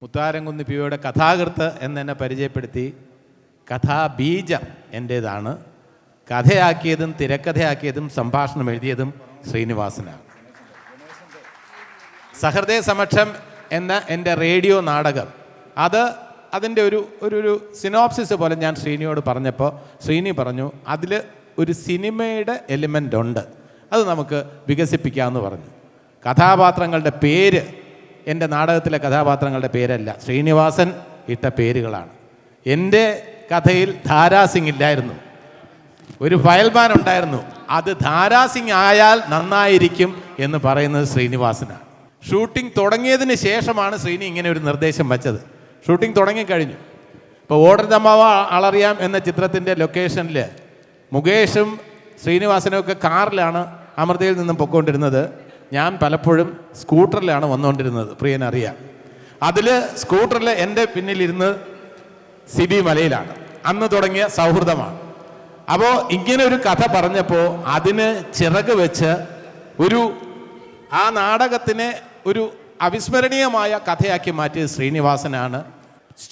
മുത്താരംകുന്ന് പിയുടെ കഥാകൃത്ത് എന്നെ പരിചയപ്പെടുത്തി. കഥാബീജം എൻ്റേതാണ്. കഥയാക്കിയതും തിരക്കഥയാക്കിയതും സംഭാഷണം എഴുതിയതും ശ്രീനിവാസനാണ്. സഹൃദയ സമക്ഷം എന്ന എൻ്റെ റേഡിയോ നാടകം അതിൻ്റെ ഒരു സിനോപ്സിസ് പോലെ ഞാൻ ശ്രീനിയോട് പറഞ്ഞപ്പോൾ ശ്രീനി പറഞ്ഞു അതിൽ ഒരു സിനിമയുടെ എലിമെൻ്റ് ഉണ്ട്, അത് നമുക്ക് വികസിപ്പിക്കാമെന്ന് പറഞ്ഞു. കഥാപാത്രങ്ങളുടെ പേര് എൻ്റെ നാടകത്തിലെ കഥാപാത്രങ്ങളുടെ പേരല്ല, ശ്രീനിവാസൻ ഇട്ട പേരുകളാണ്. എൻ്റെ കഥയിൽ ധാരാസിംഗ് ഇല്ലായിരുന്നു, ഒരു ഫയൽമാൻ ഉണ്ടായിരുന്നു. അത് ധാരാസിംഗ് ആയാൽ നന്നായിരിക്കും എന്ന് പറയുന്നത് ശ്രീനിവാസനാണ്. ഷൂട്ടിംഗ് തുടങ്ങിയതിന് ശേഷമാണ് ശ്രീനി ഇങ്ങനെ ഒരു നിർദ്ദേശം വച്ചത്. ഷൂട്ടിംഗ് തുടങ്ങിക്കഴിഞ്ഞു. ഇപ്പോൾ ഓടർദമ്മാവ ആളറിയാം എന്ന ചിത്രത്തിൻ്റെ ലൊക്കേഷനിൽ മുകേഷും ശ്രീനിവാസനും ഒക്കെ കാറിലാണ് അമൃതയിൽ നിന്നും പൊയ്ക്കൊണ്ടിരുന്നത്. ഞാൻ പലപ്പോഴും സ്കൂട്ടറിലാണ് വന്നുകൊണ്ടിരുന്നത്, പ്രിയനറിയാം. അതിൽ സ്കൂട്ടറിൽ എൻ്റെ പിന്നിലിരുന്ന് സിബി മലയിലാണ്. അന്ന് തുടങ്ങിയ സൗഹൃദമാണ്. അപ്പോൾ ഇങ്ങനെ ഒരു കഥ പറഞ്ഞപ്പോൾ അതിന് ചിറക് വെച്ച് ആ നാടകത്തിനെ ഒരു അവിസ്മരണീയമായ കഥയാക്കി മാറ്റിയത് ശ്രീനിവാസനാണ്.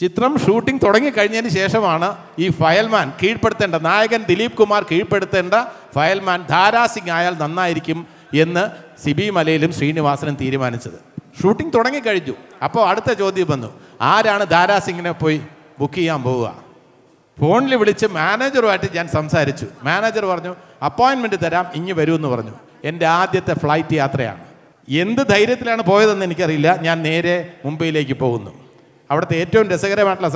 ചിത്രം ഷൂട്ടിംഗ് തുടങ്ങിക്കഴിഞ്ഞതിന് ശേഷമാണ് ഈ ഫയൽമാൻ കീഴ്പ്പെടുത്തേണ്ട, നായകൻ ദിലീപ് കുമാർ കീഴ്പ്പെടുത്തേണ്ട ഫയൽമാൻ ധാരാസിംഗ് ആയാൽ നന്നായിരിക്കും എന്ന് സിബി മലയിലും ശ്രീനിവാസനും തീരുമാനിച്ചത്. ഷൂട്ടിംഗ് തുടങ്ങിക്കഴിഞ്ഞു. അപ്പോൾ അടുത്ത ചോദ്യം വന്നു, ആരാണ് ധാരാസിംഗിനെ പോയി ബുക്ക് ചെയ്യാൻ പോവുക? ഫോണിൽ വിളിച്ച് മാനേജറുമായിട്ട് ഞാൻ സംസാരിച്ചു. മാനേജർ പറഞ്ഞു അപ്പോയിൻമെൻറ്റ് തരാം, ഇങ്ങ് വരുമെന്ന് പറഞ്ഞു. എൻ്റെ ആദ്യത്തെ ഫ്ലൈറ്റ് യാത്രയാണ്. എന്ത് ധൈര്യത്തിലാണ് പോയതെന്ന് എനിക്കറിയില്ല. ഞാൻ നേരെ മുംബൈയിലേക്ക് പോകുന്നു. അവിടുത്തെ ഏറ്റവും രസകരമായിട്ടുള്ള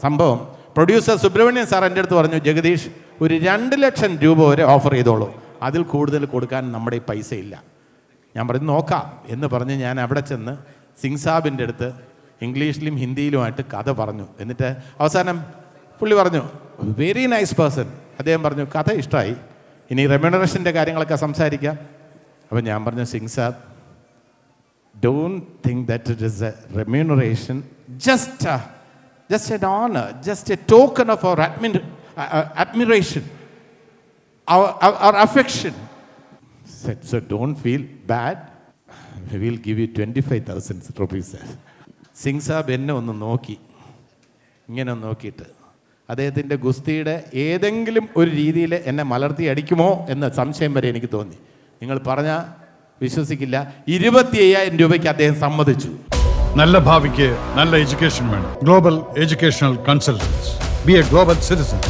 സംഭവം, പ്രൊഡ്യൂസർ സുബ്രഹ്മണ്യൻ സാർ എൻ്റെ അടുത്ത് പറഞ്ഞു, ജഗദീഷ് ഒരു 2 ലക്ഷം രൂപ വരെ ഓഫർ ചെയ്തോളൂ, അതിൽ കൂടുതൽ കൊടുക്കാൻ നമ്മുടെ പൈസ ഇല്ല. ഞാൻ പറഞ്ഞു നോക്കാം എന്ന് പറഞ്ഞ് ഞാൻ അവിടെ ചെന്ന് സിംഗ് സാബിൻ്റെ അടുത്ത് ഇംഗ്ലീഷിലും ഹിന്ദിയിലുമായിട്ട് കഥ പറഞ്ഞു. എന്നിട്ട് അവസാനം പുള്ളി പറഞ്ഞു വെരി നൈസ് പേഴ്സൺ. അദ്ദേഹം പറഞ്ഞു കഥ ഇഷ്ടമായി, ഇനി റെമ്യൂണറേഷൻ്റെ കാര്യങ്ങളൊക്കെ സംസാരിക്കാം. അപ്പോൾ ഞാൻ പറഞ്ഞു സിംഗ് സാബ്, don't think that it is a remuneration, just an honor, just a token of our admiration, our affection. So don't feel bad, we will give you 25,000 rupees. Singh സാബ് എന്നെ ഒന്ന് നോക്കി, ഇങ്ങനെ ഒന്ന് നോക്കിയിട്ട് അദ്ദേഹത്തിൻ്റെ ഗുസ്തിയുടെ ഏതെങ്കിലും ഒരു രീതിയിൽ എന്നെ മലർത്തി അടിക്കുമോ എന്ന സംശയം വരെ എനിക്ക് തോന്നി. നിങ്ങൾ പറഞ്ഞാൽ വിശ്വസിക്കില്ല, 25,000 രൂപയ്ക്ക് അദ്ദേഹം സമ്മതിച്ചു. നല്ല ഭാവിക്ക് നല്ല എഡ്യൂക്കേഷൻ വേണം. Global educational consultants. B A global citizen.